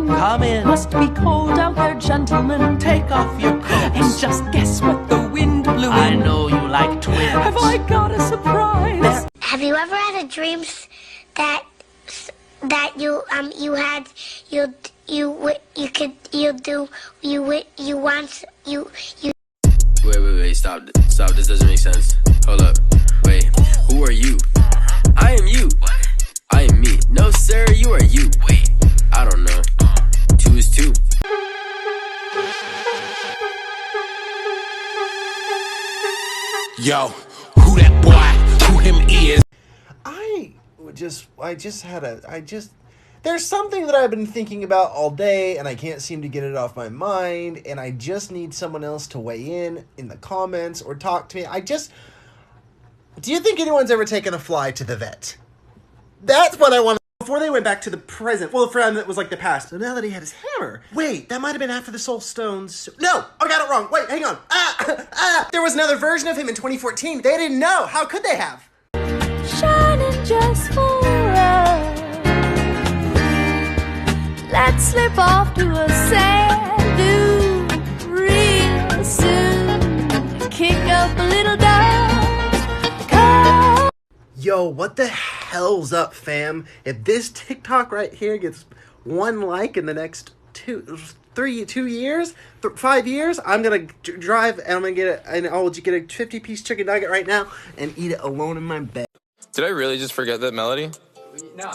Come in. Must be cold out there, gentlemen. Take off your coats. And just guess what the wind blew in. I know you like twins. Have I got a surprise? Have you ever had a dream that you Wait, stop, this doesn't make sense. Hold up, wait, who are you? I am you. I am me. No sir, you are you. Wait, I don't know. 2 is 2. Yo, who that boy, who him is? There's something that I've been thinking about all day, and I can't seem to get it off my mind, and I just need someone else to weigh in the comments or talk to me. Do you think anyone's ever taken a fly to the vet? That's what I want. Before they went back to the present, well, the friend that was like the past. So now that he had his hammer. Wait, that might have been after the Soul Stones. No, I got it wrong. Wait, hang on. There was another version of him in 2014. They didn't know. How could they have? Shining just for us. Let's slip off to a sand dune real soon. Kick up a little dust. Come. Yo, what the hell's up, fam? If this TikTok right here gets 1 like in the next 2 years, 5 years, I'm gonna drive and I'll get a 50-piece chicken nugget right now and eat it alone in my bed. Did I really just forget that melody? No.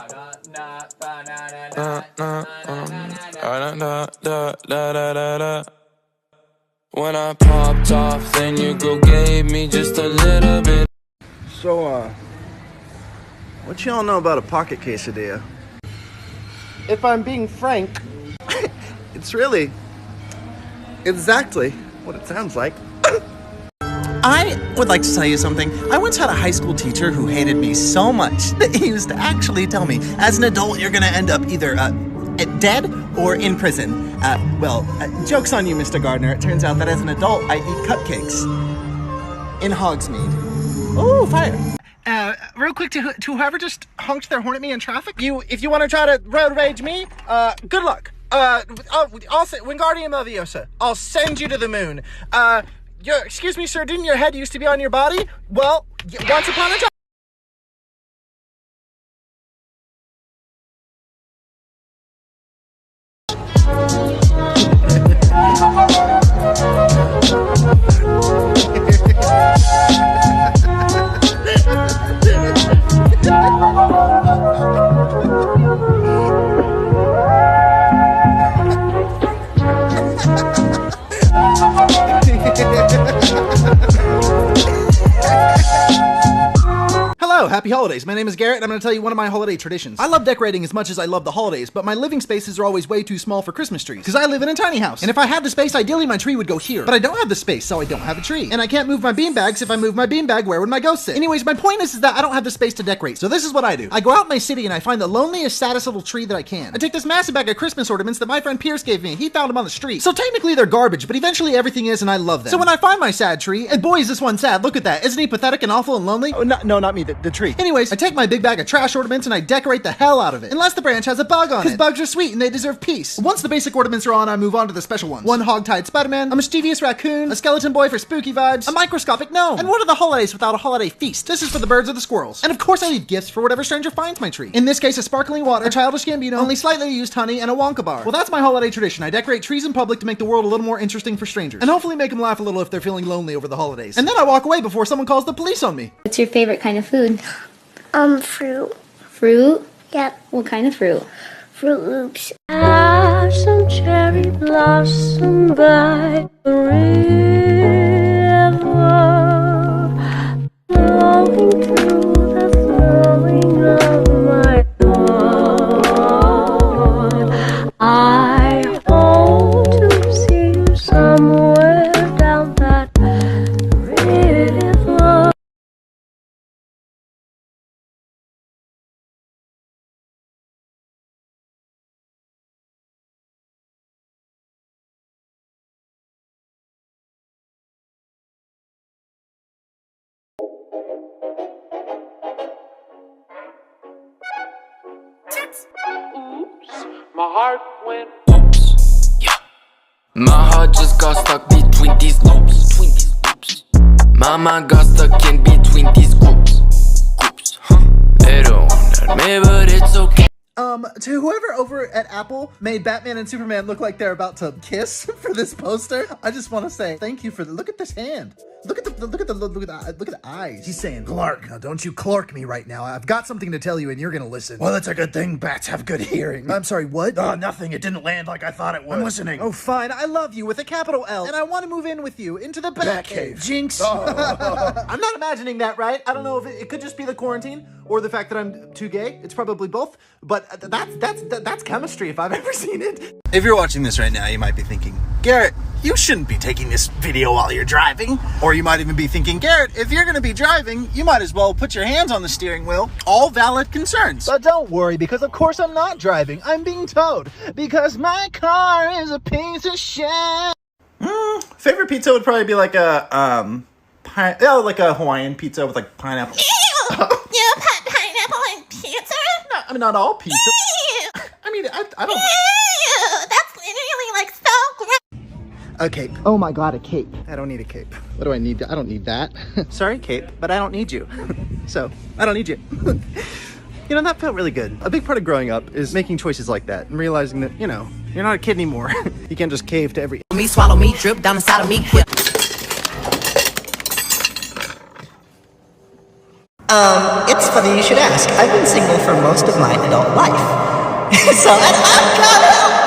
When I popped off, then your girl gave me just a little bit. So, what y'all know about a pocket quesadilla? If I'm being frank, it's really exactly what it sounds like. I would like to tell you something. I once had a high school teacher who hated me so much that he used to actually tell me, as an adult, you're gonna end up either dead or in prison. Joke's on you, Mr. Gardner. It turns out that as an adult, I eat cupcakes in Hogsmeade. Ooh, fire. Real quick, to whoever just honked their horn at me in traffic, if you want to try to road rage me, good luck. Wingardium Leviosa. I'll send you to the moon. Excuse me, sir, didn't your head used to be on your body? Well, once upon a time. Hello, happy holidays. My name is Garrett, and I'm going to tell you one of my holiday traditions. I love decorating as much as I love the holidays, but my living spaces are always way too small for Christmas trees, because I live in a tiny house. And if I had the space, ideally my tree would go here. But I don't have the space, so I don't have a tree. And I can't move my beanbags. If I move my beanbag, where would my ghost sit? Anyways, my point is that I don't have the space to decorate, so this is what I do. I go out in my city and I find the loneliest, saddest little tree that I can. I take this massive bag of Christmas ornaments that my friend Pierce gave me. He found them on the street. So technically they're garbage, but eventually everything is, and I love them. So when I find my sad tree, and boy is this one sad, look at that. Isn't he pathetic and awful and lonely? Oh, no, not me, the tree. Anyways, I take my big bag of trash ornaments and I decorate the hell out of it. Unless the branch has a bug on it. Because bugs are sweet and they deserve peace. Once the basic ornaments are on, I move on to the special ones. One hog-tied Spider-Man, a mischievous raccoon, a skeleton boy for spooky vibes, a microscopic gnome. And what are the holidays without a holiday feast? This is for the birds or the squirrels. And of course I leave gifts for whatever stranger finds my tree. In this case, a sparkling water, a childish Gambino, only slightly used honey, and a Wonka bar. Well, that's my holiday tradition. I decorate trees in public to make the world a little more interesting for strangers. And hopefully make them laugh a little if they're feeling lonely over the holidays. And then I walk away before someone calls the police on me. What's your favorite kind of food? Fruit. Fruit? Yep. What kind of fruit? Fruit Loops. Have some cherry blossom by the My heart went oops. Yeah. My heart just got stuck between these loops. My mind got stuck in between these groups. They don't want me, but it's okay. To whoever over at Apple made Batman and Superman look like they're about to kiss for this poster, I just want to say thank you for look at this hand. Look at the eyes. He's saying, Clark, now don't you Clark me right now. I've got something to tell you and you're gonna listen. Well, that's a good thing. Bats have good hearing. I'm sorry, what? Nothing. It didn't land like I thought it would. I'm listening. Oh, fine. I love you with a capital L, and I want to move in with you into the Batcave. Jinx. I'm not imagining that, right? I don't know if it could just be the quarantine or the fact that I'm too gay. It's probably both, but that's chemistry if I've ever seen it. If you're watching this right now, you might be thinking, Garrett, you shouldn't be taking this video while you're driving. Or you might even be thinking, Garrett, if you're going to be driving, you might as well put your hands on the steering wheel. All valid concerns. But don't worry, because of course I'm not driving. I'm being towed. Because my car is a piece of shit. Favorite pizza would probably be like a, like a Hawaiian pizza with like pineapple. You put pineapple in pizza? No, I mean, not all pizza. I mean, I don't... Ew, that's literally like so gross. A cape. Oh my god, a cape. I don't need a cape. What do I need? I don't need that. Sorry, cape, but I don't need you. So, I don't need you. You know, that felt really good. A big part of growing up is making choices like that and realizing that, you know, you're not a kid anymore. You can't just cave to every... Me, swallow me, drip down the side of me. It's funny you should ask. I've been single for most of my adult life. So I'm coming.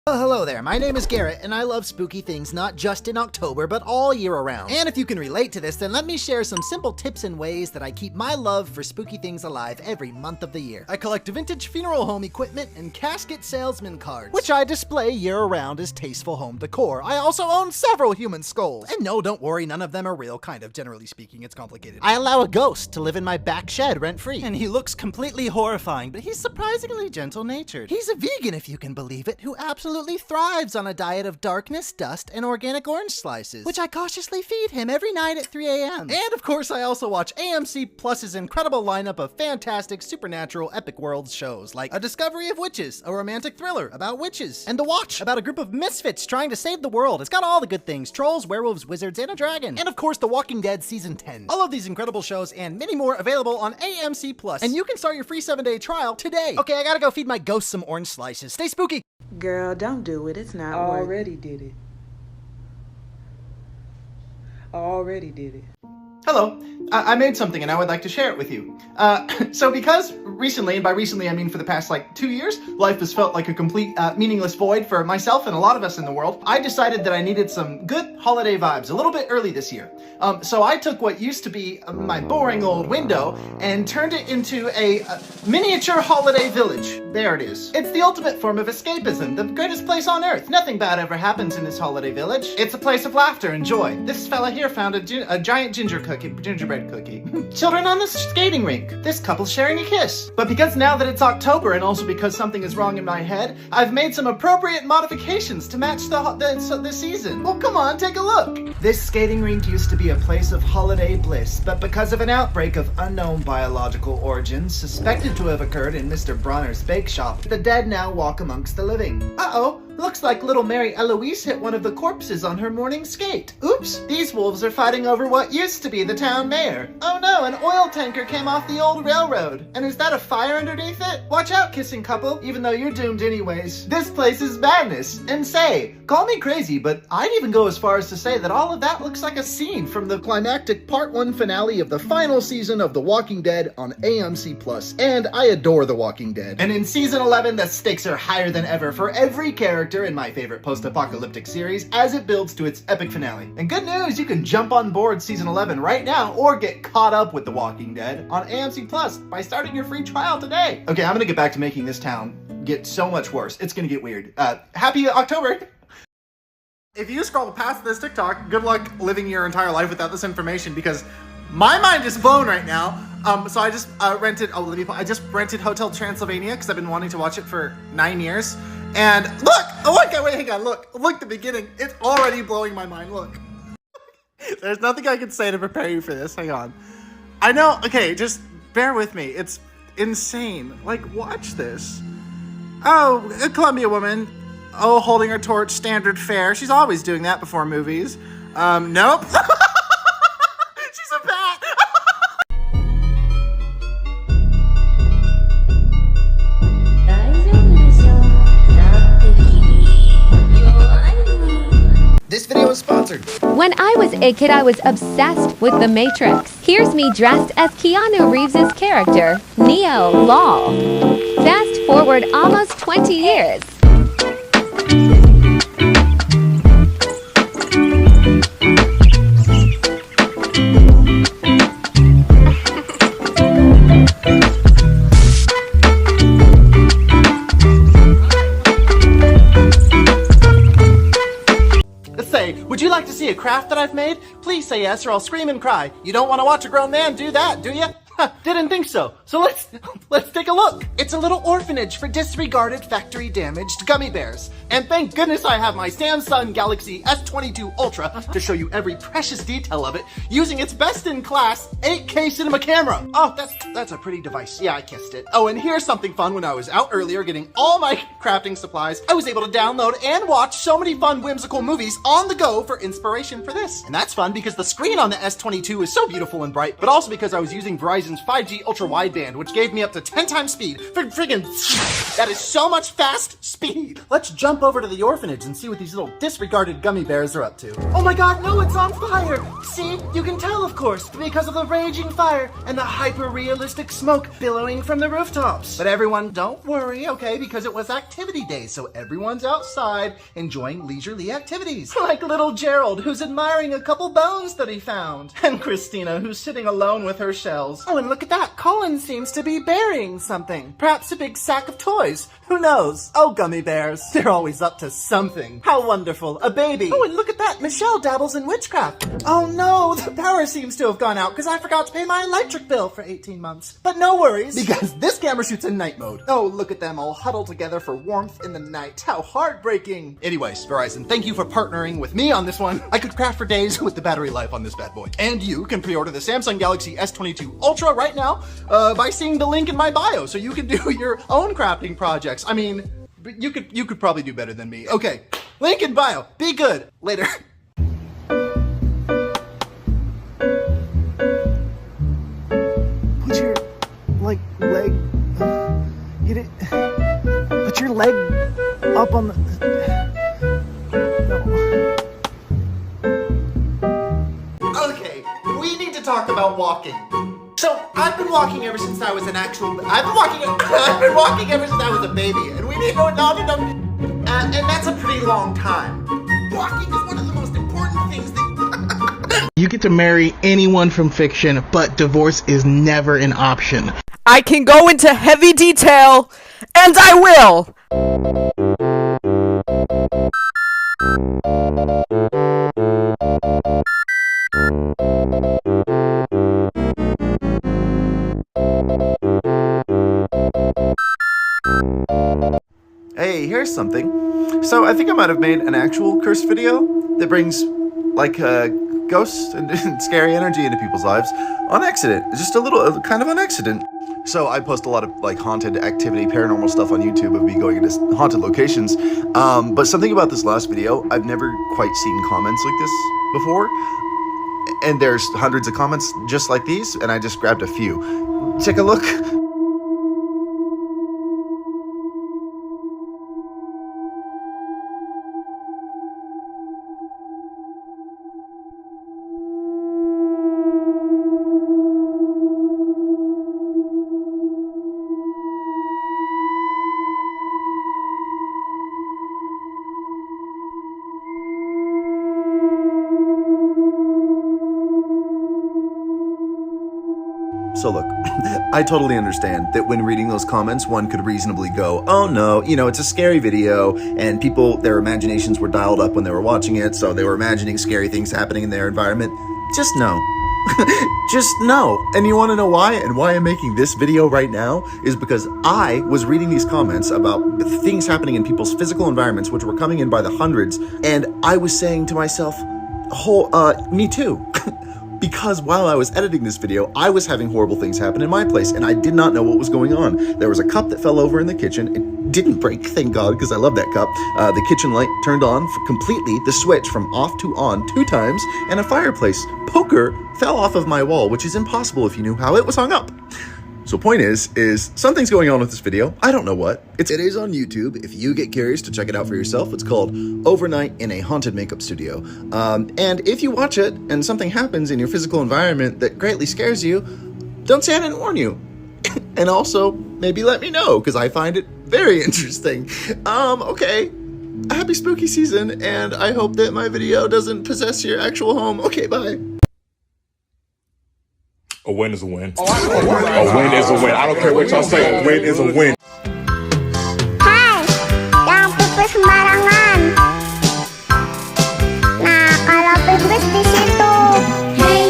Well, hello there, my name is Garrett, and I love spooky things not just in October, but all year around. And if you can relate to this, then let me share some simple tips and ways that I keep my love for spooky things alive every month of the year. I collect vintage funeral home equipment and casket salesman cards, which I display year-round as tasteful home decor. I also own several human skulls. And no, don't worry, none of them are real, kind of, generally speaking, it's complicated. I allow a ghost to live in my back shed rent-free, and he looks completely horrifying, but he's surprisingly gentle-natured. He's a vegan, if you can believe it, who absolutely thrives on a diet of darkness, dust, and organic orange slices, which I cautiously feed him every night at 3 a.m. And of course, I also watch AMC Plus's incredible lineup of fantastic, supernatural, epic worlds shows, like A Discovery of Witches, a romantic thriller about witches, and The Watch, about a group of misfits trying to save the world. It's got all the good things: trolls, werewolves, wizards, and a dragon. And of course, The Walking Dead Season 10. All of these incredible shows and many more available on AMC Plus. And you can start your free 7-day trial today. Okay, I gotta go feed my ghost some orange slices. Stay spooky! Girl, don't do it. It's not worth it. Already did it. Already did it. Hello, I made something and I would like to share it with you. So because recently, and by recently I mean for the past like 2 years, life has felt like a complete meaningless void for myself and a lot of us in the world, I decided that I needed some good holiday vibes a little bit early this year. So I took what used to be my boring old window and turned it into a miniature holiday village. There it is. It's the ultimate form of escapism, the greatest place on earth. Nothing bad ever happens in this holiday village. It's a place of laughter and joy. This fella here found a giant ginger gingerbread cookie. Children on the skating rink. This couple's sharing a kiss. But because now that it's October and also because something is wrong in my head, I've made some appropriate modifications to match the season. Well, come on, take a look. This skating rink used to be a place of holiday bliss, but because of an outbreak of unknown biological origins suspected to have occurred in Mr. Bronner's bake shop, the dead now walk amongst the living. Uh-oh, looks like little Mary Eloise hit one of the corpses on her morning skate. Oops, these wolves are fighting over what used to be the town mayor. Oh no, an oil tanker came off the old railroad. And is that a fire underneath it? Watch out, kissing couple, even though you're doomed anyways. This place is madness. And say, call me crazy, but I'd even go as far as to say that all of that looks like a scene from the climactic Part 1 finale of the final season of The Walking Dead on AMC+. And I adore The Walking Dead. And in Season 11, the stakes are higher than ever for every character in my favorite post-apocalyptic series as it builds to its epic finale. And good news, you can jump on board Season 11 right now or get caught up with The Walking Dead on AMC+ by starting your free trial today. Okay, I'm gonna get back to making this town get so much worse. It's gonna get weird. Happy October! If you scroll past this TikTok, good luck living your entire life without this information because my mind is blown right now. So I just rented Hotel Transylvania because I've been wanting to watch it for 9 years. And look, hang on, look the beginning. It's already blowing my mind, look. There's nothing I can say to prepare you for this, hang on. I know, okay, just bear with me. It's insane. Like, watch this. Oh, a Columbia woman. Oh, holding her torch, standard fare. She's always doing that before movies. Nope. She's a bat. This video is sponsored. When I was a kid, I was obsessed with The Matrix. Here's me dressed as Keanu Reeves' character, Neo. Lol. Fast forward almost 20 years. Would you like to see a craft that I've made? Please say yes or I'll scream and cry. You don't want to watch a grown man do that, do you? Didn't think so. So let's take a look. It's a little orphanage for disregarded, factory damaged gummy bears. And thank goodness I have my Samsung Galaxy S22 Ultra to show you every precious detail of it using its best-in-class 8K cinema camera. Oh, that's a pretty device. Yeah, I kissed it. Oh, and here's something fun. When I was out earlier getting all my crafting supplies, I was able to download and watch so many fun, whimsical movies on the go for inspiration for this. And that's fun because the screen on the S22 is so beautiful and bright, but also because I was using Verizon's 5G ultra wideband, which gave me up to 10 times speed. Friggin' that is so much fast speed. Let's jump over to the orphanage and see what these little disregarded gummy bears are up to. Oh my god, no, it's on fire. See, you can tell, of course, because of the raging fire and the hyper-realistic smoke billowing from the rooftops. But everyone, don't worry, okay, because it was activity day, so everyone's outside enjoying leisurely activities. Like little Gerald, who's admiring a couple bones that he found. And Christina, who's sitting alone with her shells. Oh, and look at that, Colin seems to be burying something. Perhaps a big sack of toys. Who knows? Oh, gummy bears. They're always up to something. How wonderful. A baby. Oh, and look at that. Michelle dabbles in witchcraft. Oh no, the power seems to have gone out because I forgot to pay my electric bill for 18 months. But no worries, because this camera shoots in night mode. Oh, look at them all huddled together for warmth in the night. How heartbreaking. Anyways, Verizon, thank you for partnering with me on this one. I could craft for days with the battery life on this bad boy. And you can pre-order the Samsung Galaxy S22 Ultra right now by seeing the link in my bio so you can do your own crafting projects. I mean, you could probably do better than me. Okay, link in bio. Be good. Later. Put your leg. Get it. Put your leg up on the. No. Okay, we need to talk about walking. So, I've been walking ever since I was an actual, I've been walking ever since I was a baby, and we need and that's a pretty long time. Walking is one of the most important things that you get to marry anyone from fiction, but divorce is never an option. I can go into heavy detail, and I will! here's something. So I think I might have made an actual cursed video that brings like ghosts and scary energy into people's lives on accident. Just a little kind of on accident. So I post a lot of like haunted activity, paranormal stuff on YouTube of me going into haunted locations. But something about this last video, I've never quite seen comments like this before. And there's hundreds of comments just like these, and I just grabbed a few. Take a look. So look, I totally understand that when reading those comments, one could reasonably go, oh no, you know, it's a scary video, and people, their imaginations were dialed up when they were watching it, so they were imagining scary things happening in their environment. Just no. Just no. And you want to know why? And why I'm making this video right now is because I was reading these comments about things happening in people's physical environments, which were coming in by the hundreds, and I was saying to myself, me too. Because while I was editing this video, I was having horrible things happen in my place, and I did not know what was going on. There was a cup that fell over in the kitchen. It didn't break, thank God, because I love that cup. The kitchen light turned on completely, the switch from off to on 2 times, and a fireplace poker fell off of my wall, which is impossible if you knew how it was hung up. So point is something's going on with this video. I don't know what. It is on YouTube. If you get curious to check it out for yourself, it's called Overnight in a Haunted Makeup Studio. And if you watch it and something happens in your physical environment that greatly scares you, don't say I didn't warn you. And also, maybe let me know, because I find it very interesting. Okay. Happy spooky season, and I hope that my video doesn't possess your actual home. Okay, bye. A win is a win. A win is a win. I don't care what y'all say. A win is a win. Hai, jangan pipis sembarangan. Nah, kalau pipis di situ. Hey.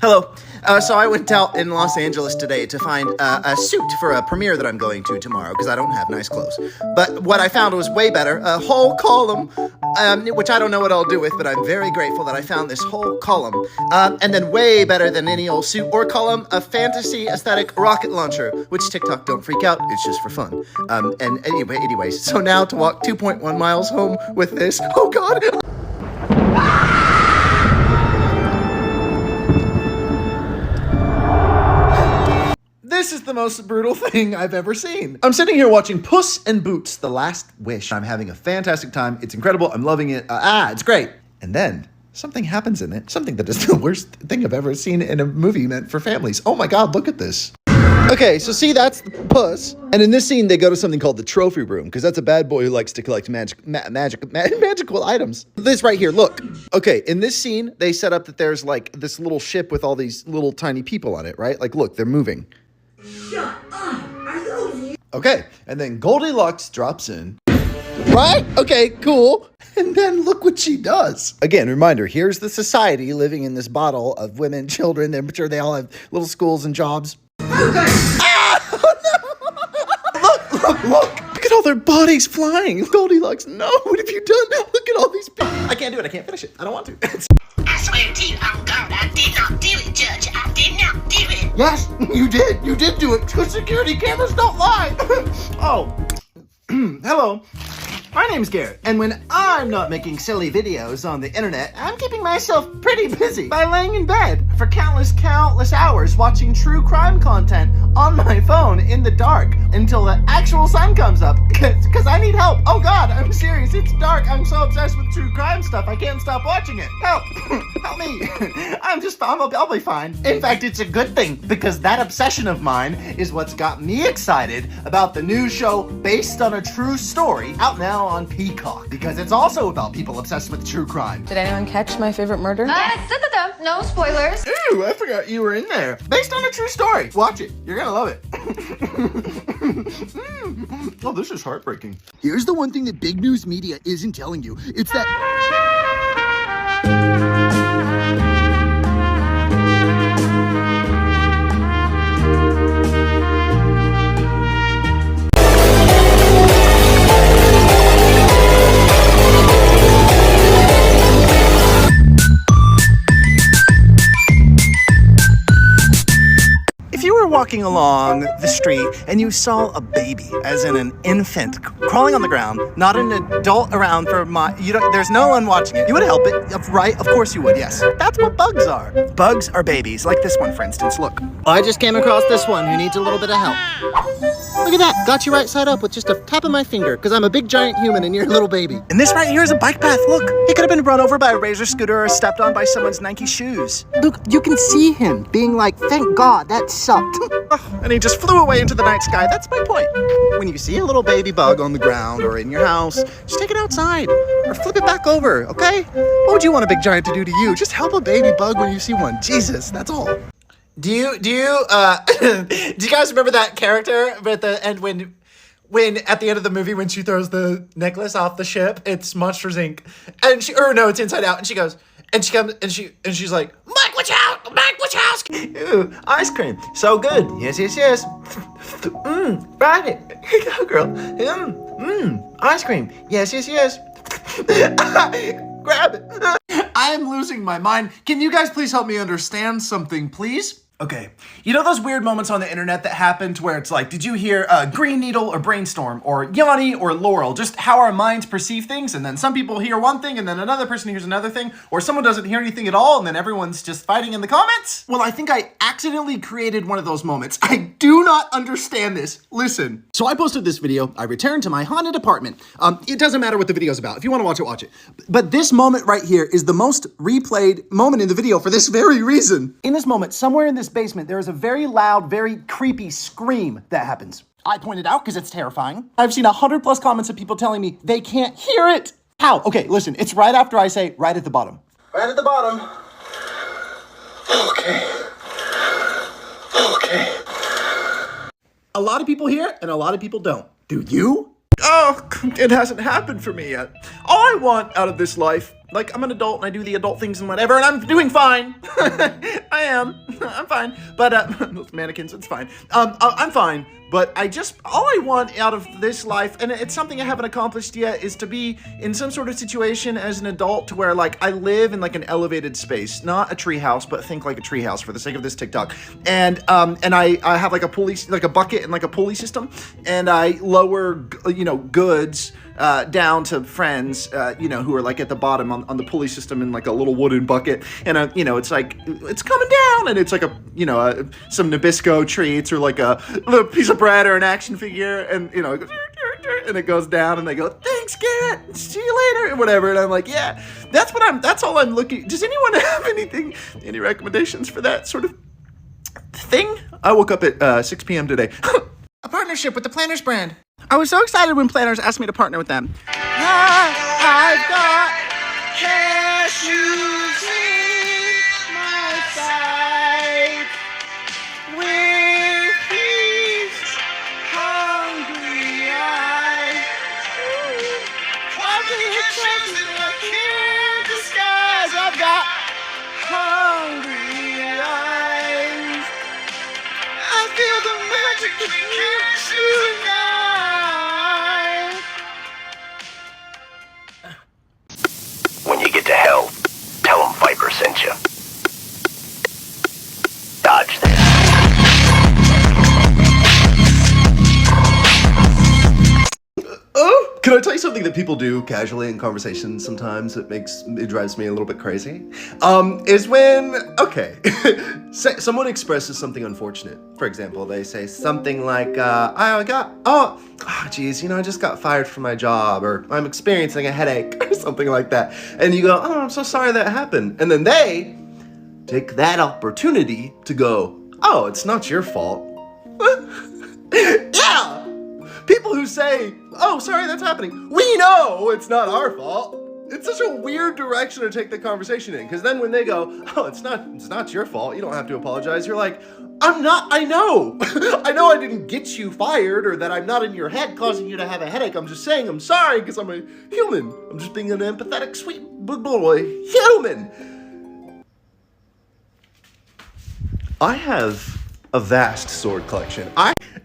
Hello. So I went out in Los Angeles today to find a suit for a premiere that I'm going to tomorrow because I don't have nice clothes. But what I found was way better. A whole column, which I don't know what I'll do with, but I'm very grateful that I found this whole column. And then way better than any old suit or column, a fantasy aesthetic rocket launcher, which TikTok don't freak out. It's just for fun. And anyways, so now to walk 2.1 miles home with this. Oh God. This is the most brutal thing I've ever seen. I'm sitting here watching Puss in Boots: The Last Wish. I'm having a fantastic time. It's incredible. I'm loving it. It's great. And then something happens in it. Something that is the worst thing I've ever seen in a movie meant for families. Oh my God, look at this. Okay, so see, that's Puss. And in this scene, they go to something called the trophy room, because that's a bad boy who likes to collect magical items. This right here, look. Okay, in this scene, they set up that there's like this little ship with all these little tiny people on it, right? Like, look, they're moving. Shut up! Are those you? Okay, and then Goldilocks drops in. Right? Okay, cool. And then look what she does. Again, reminder, here's the society living in this bottle of women, children. I'm sure they all have little schools and jobs. Look at all their bodies flying. Goldilocks, no, what have you done? Look at all these people. I can't do it. I can't finish it. I don't want to. I swear to you, on God, I did not do it, Judge. I did not do it. Yes, you did. You did do it. Because security cameras don't lie. Oh, hello. My name's Garrett, and when I'm not making silly videos on the internet, I'm keeping myself pretty busy by laying in bed for countless hours watching true crime content on my phone in the dark until the actual sun comes up, because I need help. Oh God, I'm serious, it's dark. I'm so obsessed with true crime stuff, I can't stop watching it. Help, help me. I'll be fine. In fact, it's a good thing, because that obsession of mine is what's got me excited about the new show based on a true story out now on Peacock, because it's also about people obsessed with true crime. Did anyone catch my favorite murder? No spoilers. Ooh, I forgot you were in there. Based on a true story. Watch it. You're gonna love it. Oh, this is heartbreaking. Here's the one thing that big news media isn't telling you. It's that... walking along the street and you saw a baby, as in an infant, crawling on the ground, not an adult around for there's no one watching it, you would help it, right? Of course you would, yes. That's what bugs are. Bugs are babies, like this one, for instance. Look. I just came across this one who needs a little bit of help. Look at that. Got you right side up with just a tap of my finger, because I'm a big giant human and you're a little baby. And this right here is a bike path. Look. He could have been run over by a Razor scooter or stepped on by someone's Nike shoes. Look, you can see him being like, thank God, that sucked. And he just flew away into the night sky. That's my point. When you see a little baby bug on the ground or in your house, just take it outside or flip it back over, okay? What would you want a big giant to do to you? Just help a baby bug when you see one. Jesus, that's all. Do you do you guys remember that character at the end when at the end of the movie when she throws the necklace off the ship? It's Monsters Inc. And it's Inside Out, and she goes and she comes and she's like, Mike, watch out! Mike, watch out! Ooh, ice cream, so good. Yes. Ride it. Here you go, girl. Ice cream. Yes. Grab it. I am losing my mind. Can you guys please help me understand something, please? Okay, you know those weird moments on the internet that happened where it's like, did you hear Green Needle or Brainstorm or Yanni or Laurel? Just how our minds perceive things, and then some people hear one thing and then another person hears another thing, or someone doesn't hear anything at all and then everyone's just fighting in the comments? Well, I think I accidentally created one of those moments. I do not understand this. Listen. So I posted this video. I returned to my haunted apartment. It doesn't matter what the video's about. If you want to watch it, watch it. But this moment right here is the most replayed moment in the video for this very reason. In this moment, somewhere in this basement, there is a very loud, very creepy scream that happens. I pointed out because it's terrifying. I've seen 100+ comments of people telling me they can't hear it. How? Okay, listen, it's right after I say right at the bottom. Right at the bottom. Okay. A lot of people hear it and a lot of people don't. Do you? Oh, it hasn't happened for me yet. All I want out of this life, like, I'm an adult and I do the adult things and whatever, and I'm doing fine. I am. I'm fine. But, with mannequins, it's fine. I'm fine. But all I want out of this life, and it's something I haven't accomplished yet, is to be in some sort of situation as an adult to where, like, I live in, like, an elevated space. Not a treehouse, but think like a treehouse for the sake of this TikTok. And I have, like, a bucket and, like, a pulley system, and I lower, goods down to friends, who are, like, at the bottom on the pulley system in, like, a little wooden bucket. And, it's like, it's coming down, and it's like some Nabisco treats or, like, a piece of bread or an action figure, and and it goes down, and they go, thanks, Garrett, see you later, and whatever. And I'm like, yeah, that's all I'm looking. Does anyone have any recommendations for that sort of thing? I woke up at 6 p.m. today. A partnership with the Planners brand. I was so excited when Planners asked me to partner with them. I've got cashews in my sight with these hungry eyes. Cashews in my can't disguise. I've got hungry eyes. I feel the magic of cashews now. When you get to hell, tell them Viper sent you. Dodge this. Oh, can I tell you something that people do casually in conversations sometimes it drives me a little bit crazy? Is when, someone expresses something unfortunate. For example, they say something like, I just got fired from my job, or I'm experiencing a headache, or something like that. And you go, oh, I'm so sorry that happened. And then they take that opportunity to go, oh, it's not your fault. Yeah! People who say, oh, sorry, that's happening. We know it's not our fault. It's such a weird direction to take the conversation in. Because then when they go, oh, it's not your fault. You don't have to apologize. You're like, I know. I know I didn't get you fired, or that I'm not in your head causing you to have a headache. I'm just saying I'm sorry because I'm a human. I'm just being an empathetic, sweet boy. Human. I have a vast sword collection.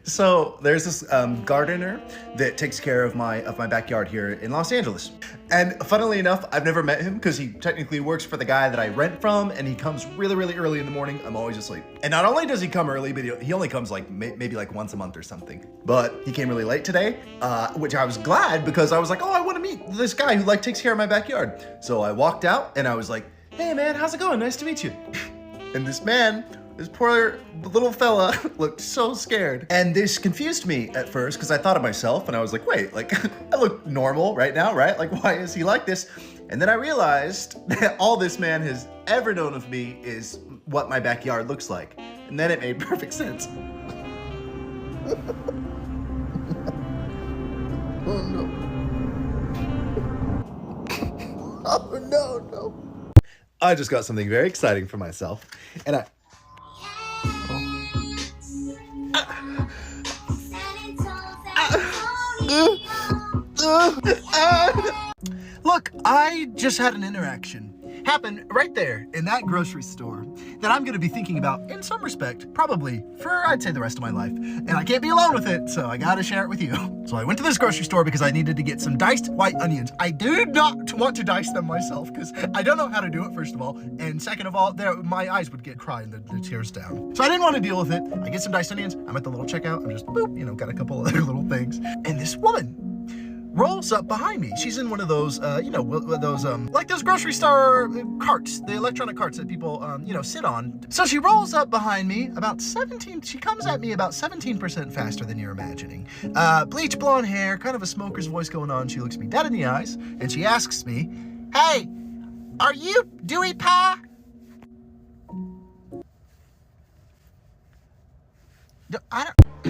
So there's this gardener that takes care of my backyard here in Los Angeles, And funnily enough, I've never met him because he technically works for the guy that I rent from, and he comes really, really early in the morning. I'm always asleep. And not only does he come early, but he only comes like maybe like once a month or something. But he came really late today, which I was glad because I was like, oh, I want to meet this guy who like takes care of my backyard. So I walked out and I was like, hey man, how's it going? Nice to meet you. And this man, this poor little fella looked so scared. And this confused me at first because I thought of myself and I was like, wait, like I look normal right now, right? Like why is he like this? And then I realized that all this man has ever known of me is what my backyard looks like. And then it made perfect sense. Oh no. Oh no. I just got something very exciting for myself. And I... Look, I just had an interaction happen right there in that grocery store that I'm going to be thinking about in some respect, probably for, I'd say, the rest of my life. And I can't be alone with it, so I got to share it with you. So I went to this grocery store because I needed to get some diced white onions. I do not want to dice them myself because I don't know how to do it, first of all. And second of all, my eyes would get crying, the tears down. So I didn't want to deal with it. I get some diced onions. I'm at the little checkout. I'm just, boop, got a couple other little things. And this woman rolls up behind me. She's in one of those, like those grocery store carts, the electronic carts that people, sit on. So she rolls up behind me she comes at me about 17% faster than you're imagining. Bleach blonde hair, kind of a smoker's voice going on. She looks me dead in the eyes and she asks me, hey, are you Dewey Pie?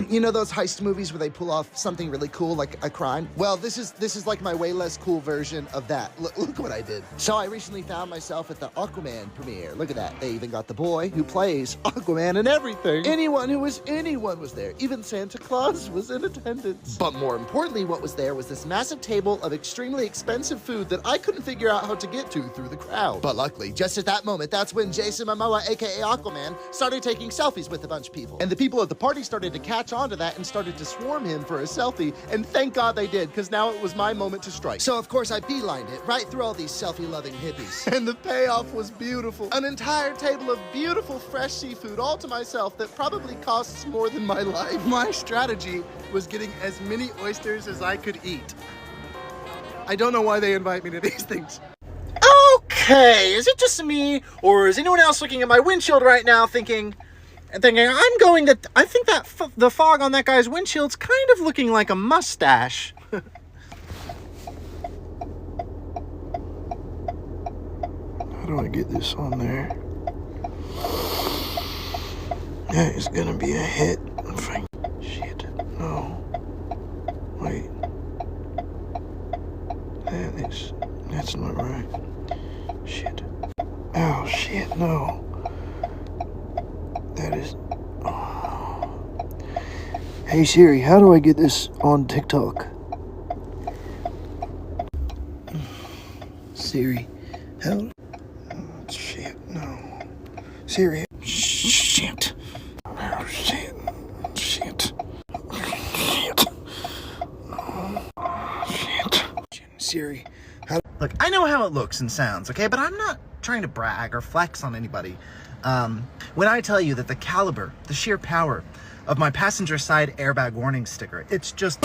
You know those heist movies where they pull off something really cool, like a crime? Well, this is like my way less cool version of that. Look what I did. So I recently found myself at the Aquaman premiere. Look at that. They even got the boy who plays Aquaman and everything. Anyone was there. Even Santa Claus was in attendance. But more importantly, what was there was this massive table of extremely expensive food that I couldn't figure out how to get to through the crowd. But luckily, just at that moment, that's when Jason Momoa, aka Aquaman, started taking selfies with a bunch of people. And the people at the party started to catch onto that and started to swarm him for a selfie, and thank God they did, because now it was my moment to strike. So of course I beelined it right through all these selfie-loving hippies. And the payoff was beautiful. An entire table of beautiful fresh seafood all to myself that probably costs more than my life. My strategy was getting as many oysters as I could eat. I don't know why they invite me to these things. Okay, is it just me, or is anyone else looking at my windshield right now thinking, I think that the fog on that guy's windshield's kind of looking like a mustache. How do I get this on there? That is gonna be a hit. Shit, no. Wait. That's not right. Shit. Oh, shit, no. That is... Oh. Hey Siri, how do I get this on TikTok? Siri, how... Oh, shit, no. Siri... Shit. Oh, shit. Shit. Shit. No. Shit. Siri, how... Look, I know how it looks and sounds, okay? But I'm not trying to brag or flex on anybody. When I tell you that the caliber, the sheer power of my passenger side airbag warning sticker, it's just...